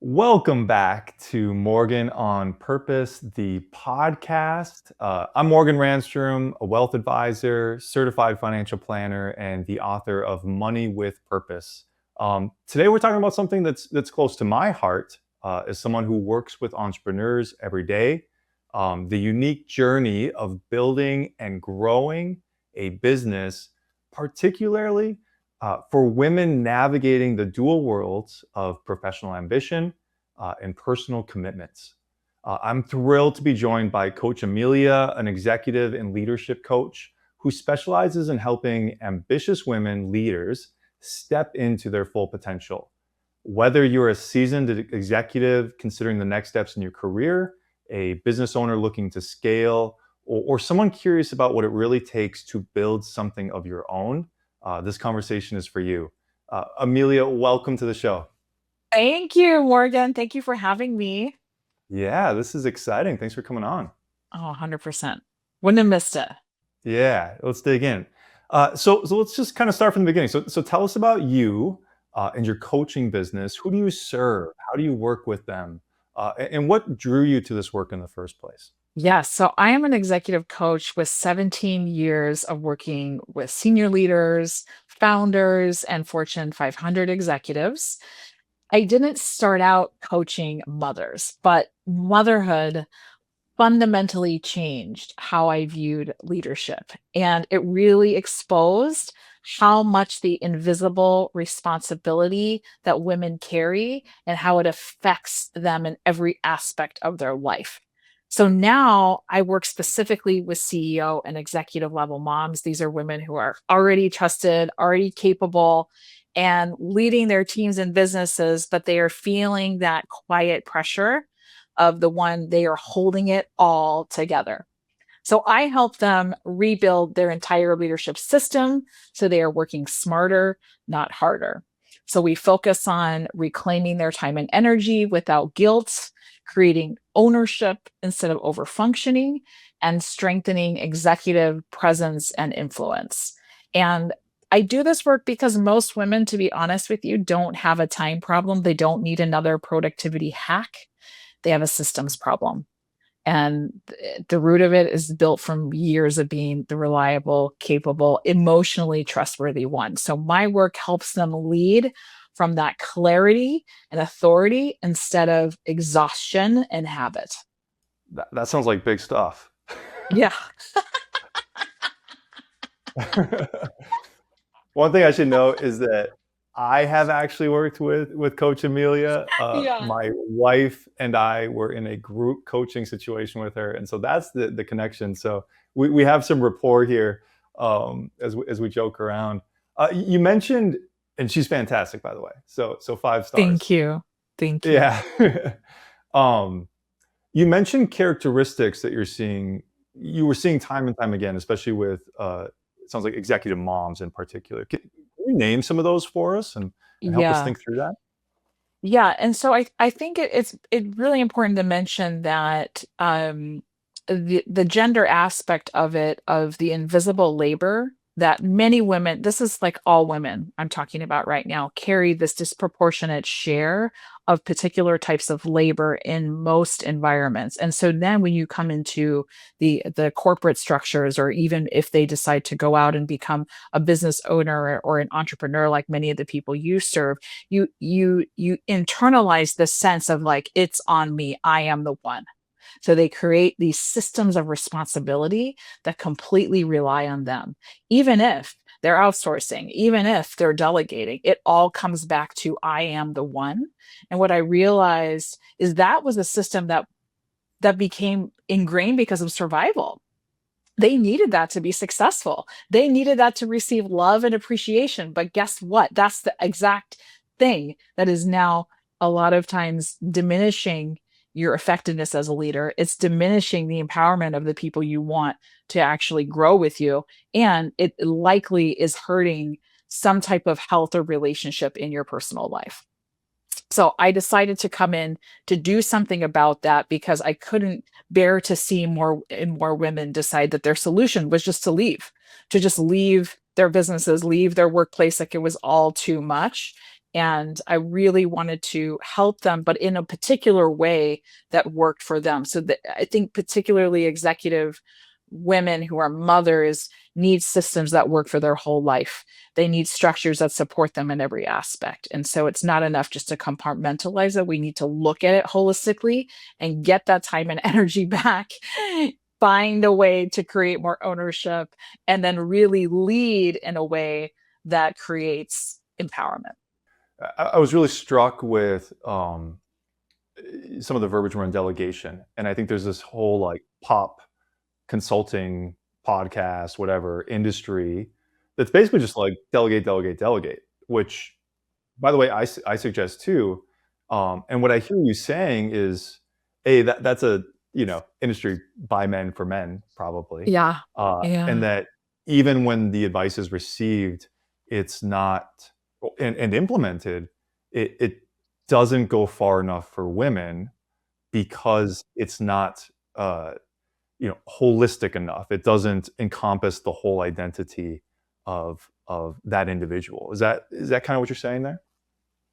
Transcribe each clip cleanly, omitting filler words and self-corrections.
Welcome back to Morgan on Purpose, the podcast. I'm Morgan Randstrom, a wealth advisor, certified financial planner, and the author of Money with Purpose. Today, we're talking about something that's close to my heart as someone who works with entrepreneurs every day. The unique journey of building and growing a business, particularly for women navigating the dual worlds of professional ambition and personal commitments. I'm thrilled to be joined by Coach Amelia, an executive and leadership coach who specializes in helping ambitious women leaders step into their full potential. Whether you're a seasoned executive considering the next steps in your career, a business owner looking to scale, or someone curious about what it really takes to build something of your own, this conversation is for you. Amelia, welcome to the show. Thank you, Morgan. Thank you for having me. Yeah, this is exciting. Thanks for coming on. Oh, 100%. Wouldn't have missed it. Yeah, let's dig in. So let's just kind of start from the beginning. So tell us about you and your coaching business. Who do you serve? How do you work with them? And what drew you to this work in the first place? Yes. So I am an executive coach with 17 years of working with senior leaders, founders, and Fortune 500 executives. I didn't start out coaching mothers, but motherhood fundamentally changed how I viewed leadership. And it really exposed how much the invisible responsibility that women carry and how it affects them in every aspect of their life. So now I work specifically with CEO and executive level moms. These are women who are already trusted, already capable, and leading their teams and businesses, but they are feeling that quiet pressure of the one they are holding it all together. So I help them rebuild their entire leadership system so they are working smarter, not harder. So we focus on reclaiming their time and energy without guilt, creating ownership instead of overfunctioning, and strengthening executive presence and influence. And I do this work because most women, to be honest with you, don't have a time problem. They don't need another productivity hack. They have a systems problem. And the root of it is built from years of being the reliable, capable, emotionally trustworthy one. So my work helps them lead from that clarity and authority instead of exhaustion and habit. That sounds like big stuff. Yeah. One thing I should note is that I have actually worked with Coach Amelia. Yeah. My wife and I were in a group coaching situation with her, and so that's the connection. So we have some rapport here as we joke around. You mentioned, and she's fantastic, by the way. So 5 stars. Thank you. Thank you. Yeah. um, you mentioned characteristics that you were seeing time and time again, especially with it sounds like executive moms in particular. Can you name some of those for us and help us Yeah. think through that? Yeah, and so I think it's really important to mention that the gender aspect of it, of the invisible labor that many women, this is like all women I'm talking about right now, carry this disproportionate share of particular types of labor in most environments. And so then when you come into the corporate structures, or even if they decide to go out and become a business owner or an entrepreneur, like many of the people you serve, you internalize the sense of like, it's on me, I am the one. So they create these systems of responsibility that completely rely on them. Even if they're outsourcing, even if they're delegating, it all comes back to I am the one. And what I realized is that was a system that became ingrained because of survival. They needed that to be successful. They needed that to receive love and appreciation. But guess what? That's the exact thing that is now a lot of times diminishing your effectiveness as a leader. It's diminishing the empowerment of the people you want to actually grow with you. And it likely is hurting some type of health or relationship in your personal life. So I decided to come in to do something about that because I couldn't bear to see more and more women decide that their solution was just to leave, to just leave their businesses, leave their workplace, like it was all too much. And I really wanted to help them, but in a particular way that worked for them. So that I think particularly executive women who are mothers need systems that work for their whole life. They need structures that support them in every aspect. And so it's not enough just to compartmentalize it. We need to look at it holistically and get that time and energy back, find a way to create more ownership, and then really lead in a way that creates empowerment. I was really struck with some of the verbiage around delegation, and I think there's this whole like pop consulting podcast, whatever industry that's basically just like delegate, delegate, delegate. Which, by the way, I suggest too. And what I hear you saying is, a that's a industry by men for men probably, Yeah. and Yeah. that even when the advice is received, it's not and implemented, it doesn't go far enough for women because it's not holistic enough. It doesn't encompass the whole identity of that individual. Is that kind of what you're saying there?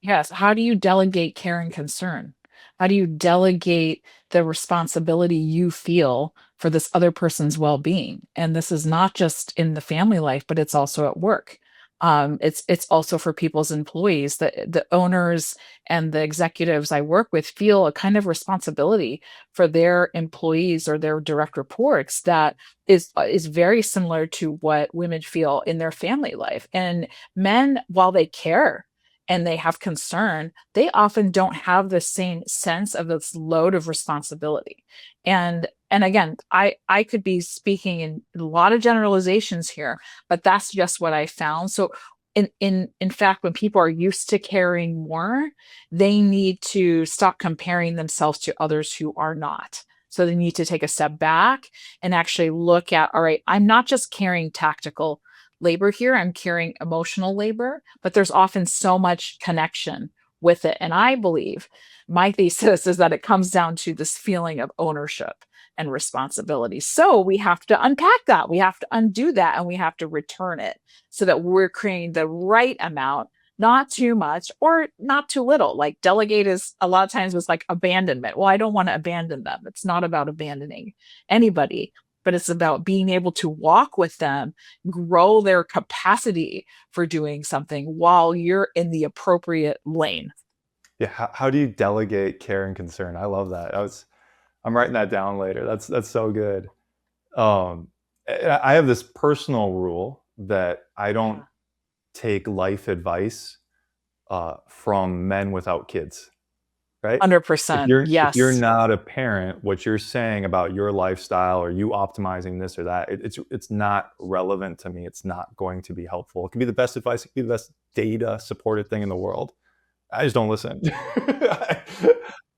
Yes. How do you delegate care and concern? How do you delegate the responsibility you feel for this other person's well-being? And this is not just in the family life, but it's also at work. It's also for people's employees. The owners and the executives I work with feel a kind of responsibility for their employees or their direct reports that is very similar to what women feel in their family life. And men, while they care and they have concern, they often don't have the same sense of this load of responsibility. And again, I could be speaking in a lot of generalizations here, but that's just what I found. So in fact, when people are used to caring more, they need to stop comparing themselves to others who are not. So they need to take a step back and actually look at, all right, I'm not just carrying tactical labor here, I'm carrying emotional labor, but there's often so much connection with it. And I believe my thesis is that it comes down to this feeling of ownership and responsibility. So we have to unpack that, we have to undo that, and we have to return it so that we're creating the right amount, not too much or not too little. Like delegate is a lot of times was like abandonment. Well, I don't want to abandon them. It's not about abandoning anybody, but it's about being able to walk with them, grow their capacity for doing something while you're in the appropriate lane. Yeah. How do you delegate care and concern? I love that. I'm writing that down later. That's so good. Um, I have this personal rule that I don't Yeah. take life advice from men without kids. Right? If 100%. you're Yes. not a parent, what you're saying about your lifestyle or you optimizing this or that, it's not relevant to me. It's not going to be helpful. It can be the best advice, it can be the best data supported thing in the world. I just don't listen.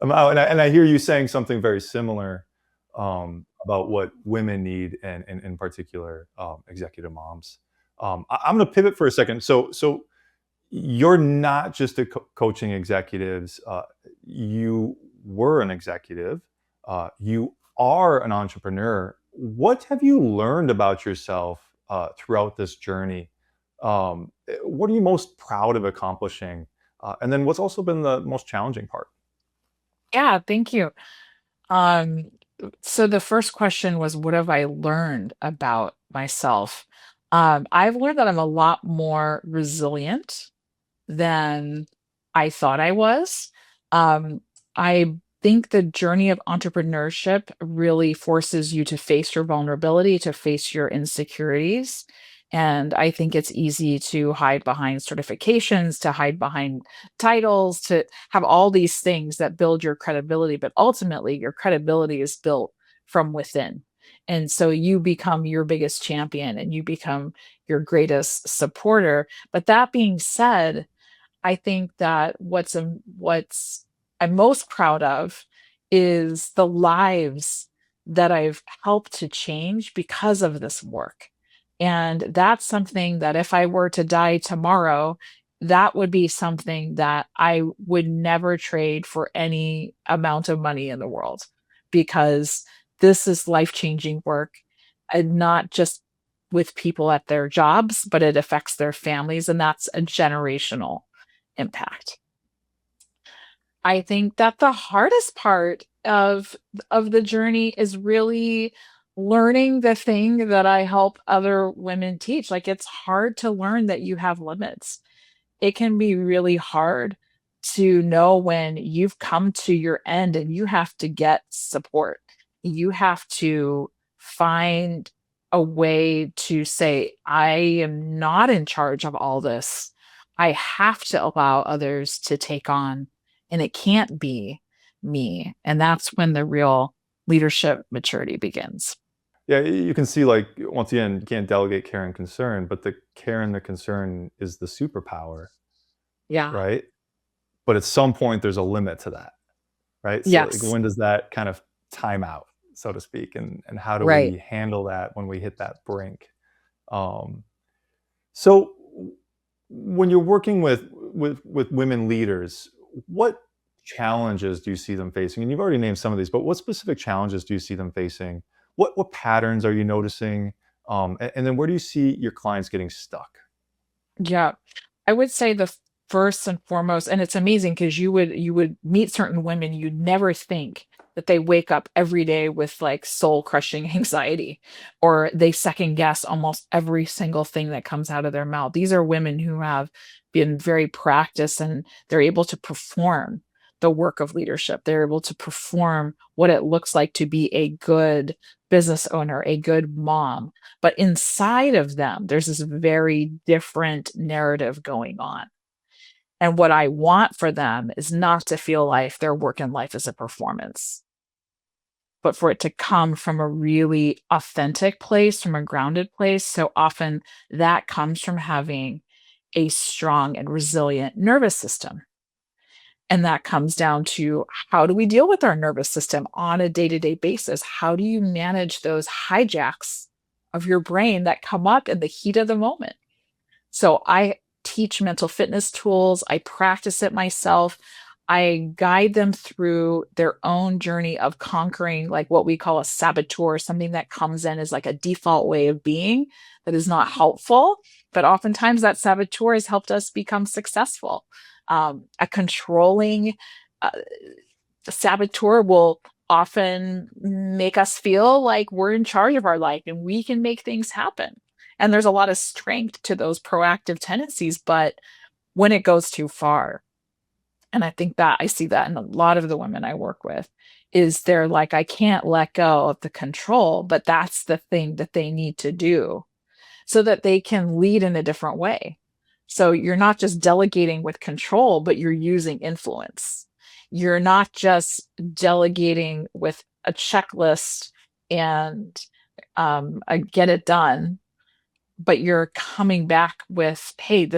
I'm out, and I hear you saying something very similar about what women need, and in particular, executive moms. I'm going to pivot for a second. So you're not just coaching executives. You were an executive. You are an entrepreneur. What have you learned about yourself throughout this journey? What are you most proud of accomplishing? And then what's also been the most challenging part? Yeah, thank you. Um, so the first question was, what have I learned about myself? I've learned that I'm a lot more resilient than I thought I was. Um, I think the journey of entrepreneurship really forces you to face your vulnerability, to face your insecurities. And I think it's easy to hide behind certifications, to hide behind titles, to have all these things that build your credibility. But ultimately, your credibility is built from within. And so you become your biggest champion and you become your greatest supporter. But that being said, I think that what's I'm most proud of is the lives that I've helped to change because of this work. And that's something that if I were to die tomorrow, that would be something that I would never trade for any amount of money in the world because this is life-changing work and not just with people at their jobs, but it affects their families, and that's a generational. impact. I think that the hardest part of the journey is really learning the thing that I help other women teach. Like, it's hard to learn that you have limits. It can be really hard to know when you've come to your end and you have to get support. You have to find a way to say, I am not in charge of all this. I have to allow others to take on, and it can't be me. And that's when the real leadership maturity begins. Yeah, you can see, like, once again, you can't delegate care and concern, but the care and the concern is the superpower, Yeah. right? But at some point, there's a limit to that, right? So, like, Yes. when does that kind of time out, so to speak, and how do Right. we handle that when we hit that brink? Um, so, when you're working with women leaders, what challenges do you see them facing? And you've already named some of these, but what specific challenges do you see them facing? What patterns are you noticing? And then where do you see your clients getting stuck? Yeah. I would say the first and foremost, and it's amazing because you would meet certain women, you'd never think that they wake up every day with like soul crushing anxiety, or they second guess almost every single thing that comes out of their mouth. These are women who have been very practiced and they're able to perform the work of leadership. They're able to perform what it looks like to be a good business owner, a good mom, but inside of them, there's this very different narrative going on. And what I want for them is not to feel like their work in life is a performance, but for it to come from a really authentic place, from a grounded place. So often that comes from having a strong and resilient nervous system. And that comes down to, how do we deal with our nervous system on a day to day basis? How do you manage those hijacks of your brain that come up in the heat of the moment? So I teach mental fitness tools, I practice it myself. I guide them through their own journey of conquering, like, what we call a saboteur, something that comes in as like a default way of being that is not helpful. But oftentimes that saboteur has helped us become successful. A controlling uh, saboteur will often make us feel like we're in charge of our life and we can make things happen. And there's a lot of strength to those proactive tendencies, but when it goes too far, and I think that I see that in a lot of the women I work with, is they're like, I can't let go of the control, but that's the thing that they need to do so that they can lead in a different way. So you're not just delegating with control, but you're using influence. You're not just delegating with a checklist and a get it done, but you're coming back with, hey,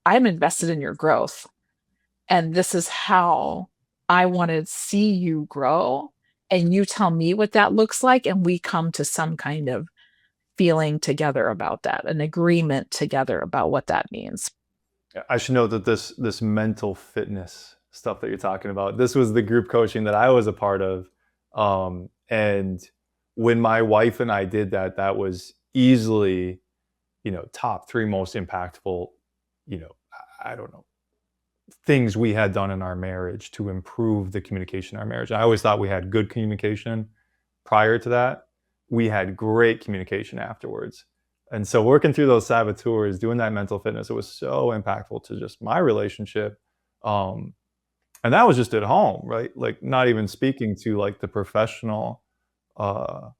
I'm invested in your growth. And this is how I want to see you grow. And you tell me what that looks like. And we come to some kind of feeling together about that, an agreement together about what that means. I should note that this mental fitness stuff that you're talking about, this was the group coaching that I was a part of. And when my wife and I did that, that was easily, top three most impactful, I don't know, things we had done in our marriage to improve the communication in our marriage. I always thought we had good communication prior to that. We had great communication afterwards. And so working through those saboteurs, doing that mental fitness, it was so impactful to just my relationship. Um, and that was just at home, right? Like, not even speaking to like the professional uh,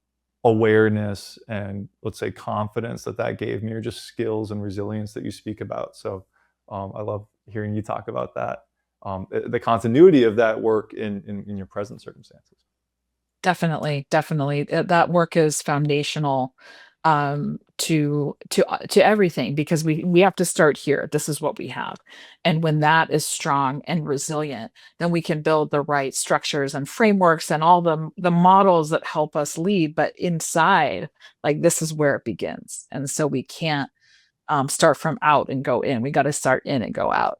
awareness and, let's say, confidence that that gave me, or just skills and resilience that you speak about. So I love hearing you talk about that. The continuity of that work in your present circumstances. Definitely, definitely. That work is foundational to everything, because we have to start here. This is what we have. And when that is strong and resilient, then we can build the right structures and frameworks and all the models that help us lead. But inside, like, this is where it begins. And so we can't start from out and go in. We got to start in and go out.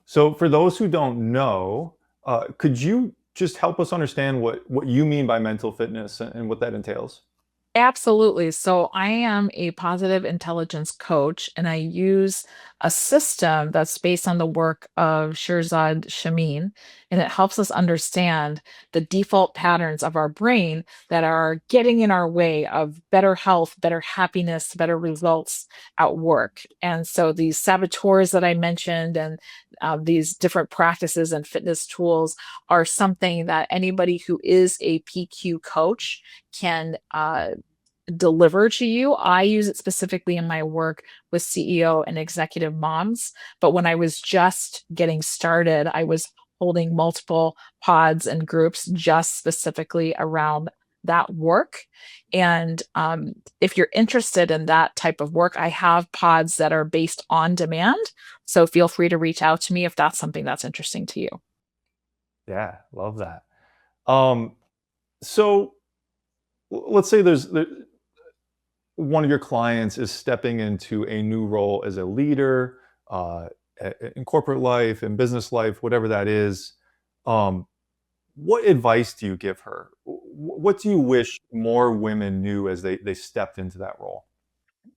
So for those who don't know, could you just help us understand what you mean by mental fitness and what that entails? Absolutely. So I am a positive intelligence coach, and I use a system that's based on the work of Shirzad Shamin, and it helps us understand the default patterns of our brain that are getting in our way of better health, better happiness, better results at work. And so these saboteurs that I mentioned, and these different practices and fitness tools are something that anybody who is a PQ coach can deliver to you. I use it specifically in my work with CEO and executive moms. But when I was just getting started, I was holding multiple pods and groups just specifically around that work. And if you're interested in that type of work, I have pods that are based on demand. So feel free to reach out to me if that's something that's interesting to you. Yeah, love that. Um, so let's say one of your clients is stepping into a new role as a leader, uh, in corporate life, in business life, whatever that is. Um, what advice do you give her? What do you wish more women knew as they stepped into that role?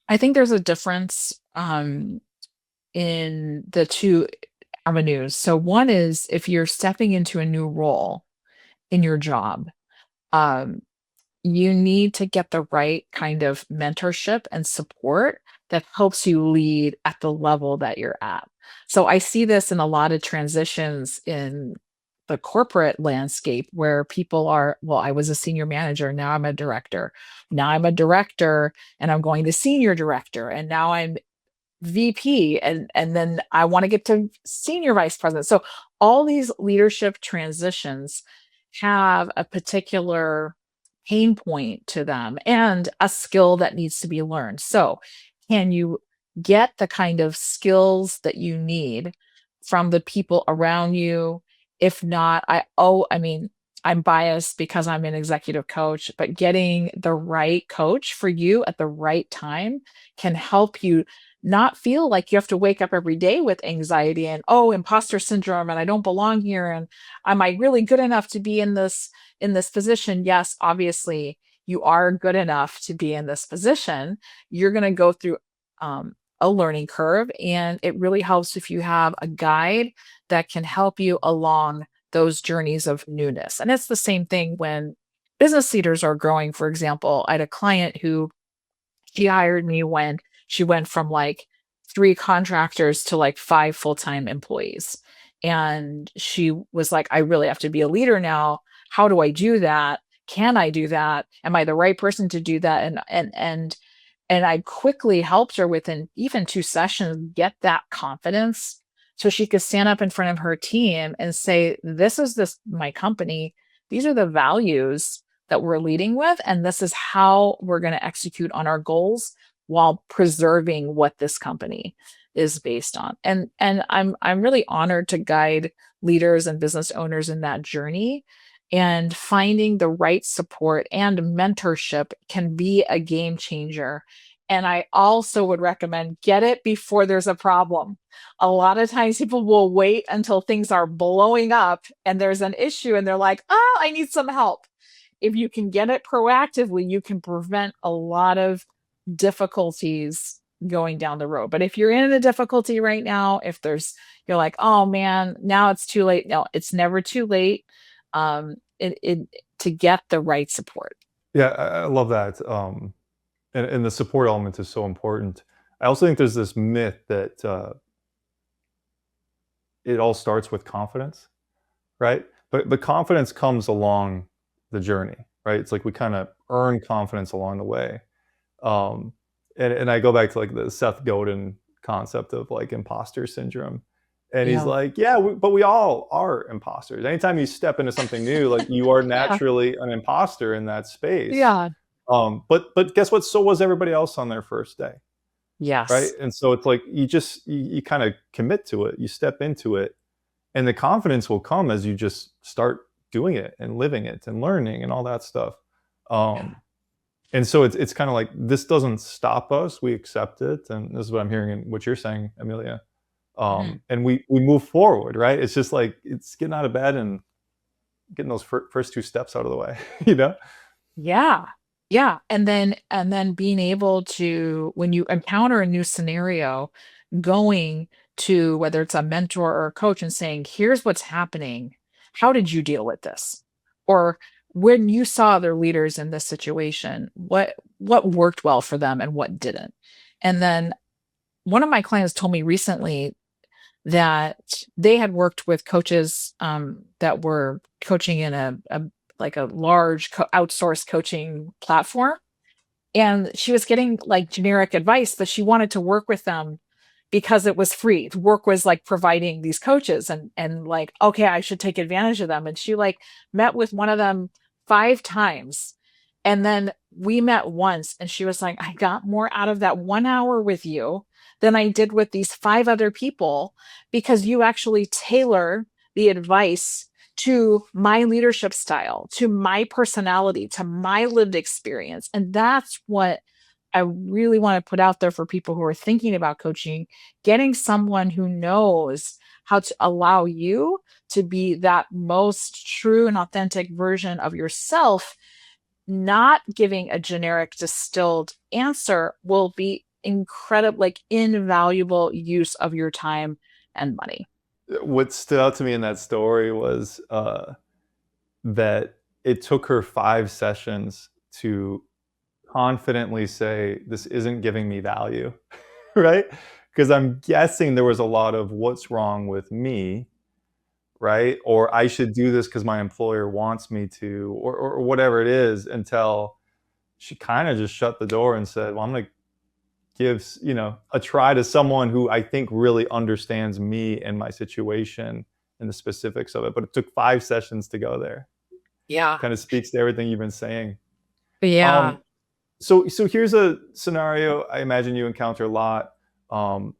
I think there's a difference in the two avenues. So one is if you're stepping into a new role in your job, um, you need to get the right kind of mentorship and support that helps you lead at the level that you're at. So I see this in a lot of transitions in the corporate landscape where people are, well, I was a senior manager, now I'm a director. Now I'm a director and I'm going to senior director, and now I'm VP, and then I want to get to senior vice president. So all these leadership transitions have a particular pain point to them and a skill that needs to be learned. So can you get the kind of skills that you need from the people around you? If not, I mean, I'm biased because I'm an executive coach, but getting the right coach for you at the right time can help you not feel like you have to wake up every day with anxiety and, oh, imposter syndrome, and I don't belong here, and am I really good enough to be in this position? Yes, obviously you are good enough to be in this position. You're going to go through a learning curve, and it really helps if you have a guide that can help you along those journeys of newness. And it's the same thing when business leaders are growing. For example, I had a client who she hired me when she went from like 3 contractors to like 5 full-time employees. And she was like, "I really have to be a leader now. How do I do that? Can I do that? Am I the right person to do that?" And I quickly helped her within even 2 sessions get that confidence so she could stand up in front of her team and say, "This my company. These are the values that we're leading with, and this is how we're gonna execute on our goals while preserving what this company is based on." And I'm really honored to guide leaders and business owners in that journey, and finding the right support and mentorship can be a game changer. And I also would recommend get it before there's a problem. A lot of times people will wait until things are blowing up and there's an issue and they're like, "Oh, I need some help." If you can get it proactively, you can prevent a lot of difficulties going down the road. But if you're in a difficulty right now, if you're like, "Oh man, now it's too late." No, it's never too late. It to get the right support. Yeah, I love that. And the support element is so important. I also think there's this myth that it all starts with confidence, right? But confidence comes along the journey, right? It's like we kind of earn confidence along the way. Um, and I go back to like the Seth Godin concept of like imposter syndrome. And he's Yeah. like, yeah, but we all are imposters. Anytime you step into something new, like you are Yeah. naturally an imposter in that space. Yeah. But guess what? So was everybody else on their first day, right? Yes. And so it's like you kind of commit to it, you step into it, and the confidence will come as you just start doing it and living it and learning and all that stuff. Yeah. Um, and so it's kind of like this doesn't stop us. We accept it, and this is what I'm hearing in what you're saying, Amelia. Mhm. And we move forward, right? It's just like it's getting out of bed and getting those first two steps out of the way, you know? Yeah. Yeah, and then being able to, when you encounter a new scenario, going to whether it's a mentor or a coach and saying, "Here's what's happening. How did you deal with this?" Or when you saw other leaders in this situation, what worked well for them and what didn't? And then one of my clients told me recently that they had worked with coaches that were coaching in a like a large outsourced coaching platform, and she was getting like generic advice, but she wanted to work with them because it was free. Work was like providing these coaches, and like, okay, I should take advantage of them. And she like met with one of them 5 times. And then we met once and she was like, I got more out of that 1 hour with you than I did with these 5 other people because you actually tailor the advice to my leadership style, to my personality, to my lived experience. And that's what I really want to put out there for people who are thinking about coaching, getting someone who knows how to allow you to be that most true and authentic version of yourself. Not giving a generic distilled answer will be incredible, like invaluable use of your time and money. What stood out to me in that story was that it took her 5 sessions to confidently say, "This isn't giving me value," right? Because I'm guessing there was a lot of what's wrong with me, right? Or I should do this because my employer wants me to, or whatever it is, until she kind of just shut the door and said, "Well, I'm going to give a try to someone who I think really understands me and my situation and the specifics of it." But it took 5 sessions to go there. Yeah. Kind of speaks to everything you've been saying. Yeah. Um, so here's a scenario I imagine you encounter a lot. Um,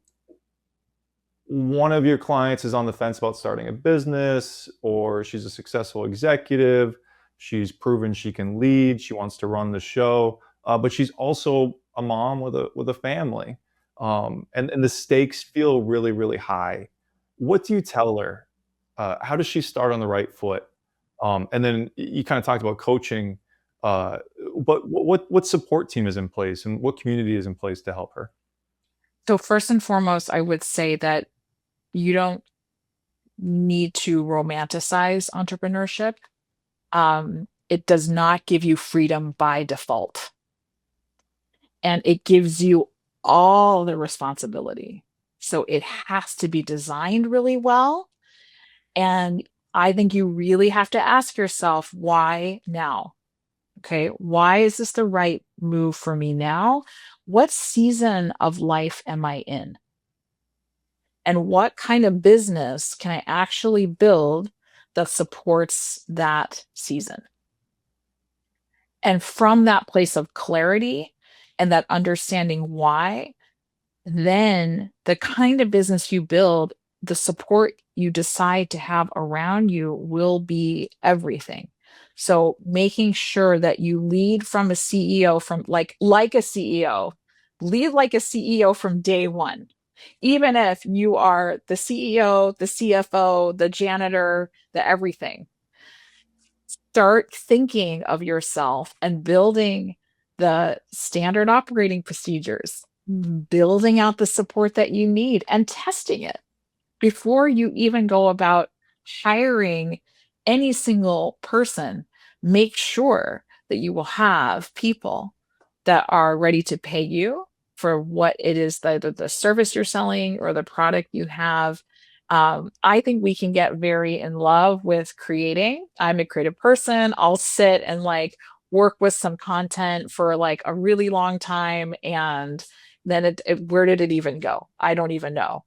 one of your clients is on the fence about starting a business, or she's a successful executive. She's proven she can lead. She wants to run the show, but she's also a mom with a family, and the stakes feel really really high. What do you tell her? How does she start on the right foot? And then you kind of talked about coaching, uh, but what support team is in place, and what community is in place to help her? So first and foremost, I would say that you don't need to romanticize entrepreneurship. It does not give you freedom by default, and it gives you all the responsibility. So it has to be designed really well. And I think you really have to ask yourself, why now? Okay. Why is this the right move for me now? What season of life am I in? And what kind of business can I actually build that supports that season? And from that place of clarity and that understanding why, then the kind of business you build, the support you decide to have around you will be everything. So making sure that you lead from a CEO, from like a CEO, lead like a CEO from day one. Even if you are the CEO, the CFO, the janitor, the everything, start thinking of yourself and building the standard operating procedures, building out the support that you need, and testing it before you even go about hiring any single person. Make sure that you will have people that are ready to pay you for what it is, either the service you're selling or the product you have. I think we can get very in love with creating. I'm a creative person. I'll sit and like work with some content for like a really long time, and then where did it even go? I don't even know.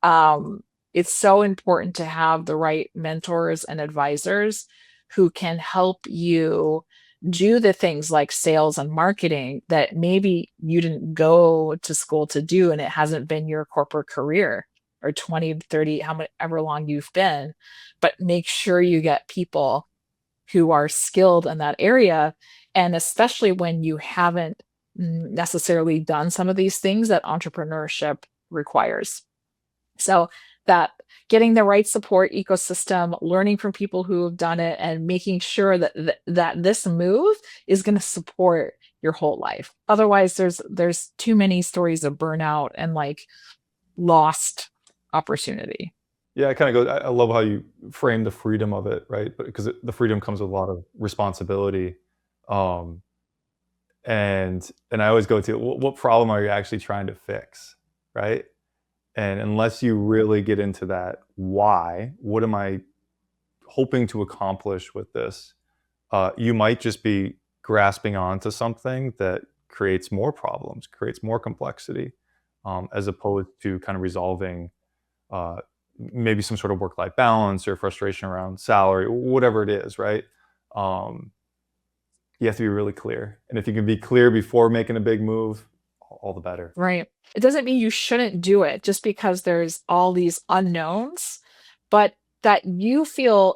um, it's so important to have the right mentors and advisors who can help you do the things like sales and marketing that maybe you didn't go to school to do and it hasn't been your corporate career or 20 30, however long you've been. But make sure you get people who are skilled in that area, and especially when you haven't necessarily done some of these things that entrepreneurship requires. So that getting the right support ecosystem, learning from people who have done it, and making sure that that this move is going to support your whole life. Otherwise, there's too many stories of burnout and like lost opportunity. Yeah, it kind of goes. I love how you frame the freedom of it, right? But because the freedom comes with a lot of responsibility, um, and I always go to what problem are you actually trying to fix, right? And unless you really get into that why, what am I hoping to accomplish with this? You might just be grasping onto something that creates more problems, creates more complexity, as opposed to kind of resolving uh, maybe some sort of work-life balance or frustration around salary, whatever it is, right? Um, you have to be really clear, and if you can be clear before making a big move, all the better. Right. It doesn't mean you shouldn't do it just because there's all these unknowns, but that you feel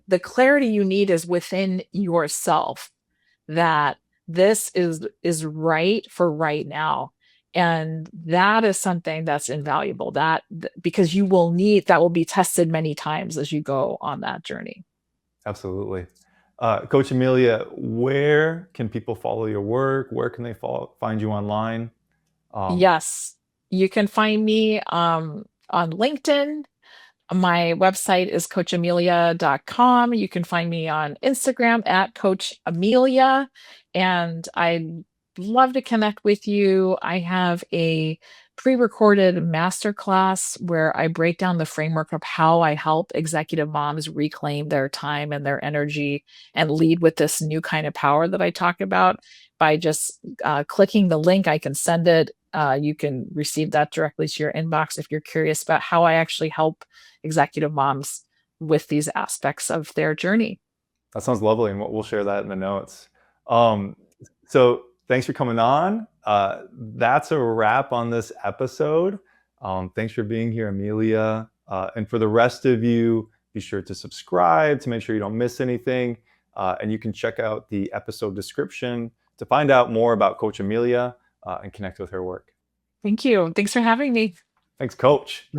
the clarity you need is within yourself, that this is right for right now. And that is something that's invaluable, because you will need that will be tested many times as you go on that journey. Absolutely. Coach Amelia, where can people follow your work? Where can they find you online? Um, Yes, you can find me on LinkedIn. My website is coachamelia.com. You can find me on Instagram at Coach Amelia, and I'd love to connect with you. I have a pre-recorded masterclass where I break down the framework of how I help executive moms reclaim their time and their energy and lead with this new kind of power that I talk about by just clicking the link. I can send it. You can receive that directly to your inbox if you're curious about how I actually help executive moms with these aspects of their journey. that sounds lovely, and we'll share that in the notes. Um, so thanks for coming on. That's a wrap on this episode. Thanks for being here, Amelia. And for the rest of you, be sure to subscribe to make sure you don't miss anything. And you can check out the episode description to find out more about Coach Amelia and connect with her work. Thank you. Thanks for having me. Thanks, Coach.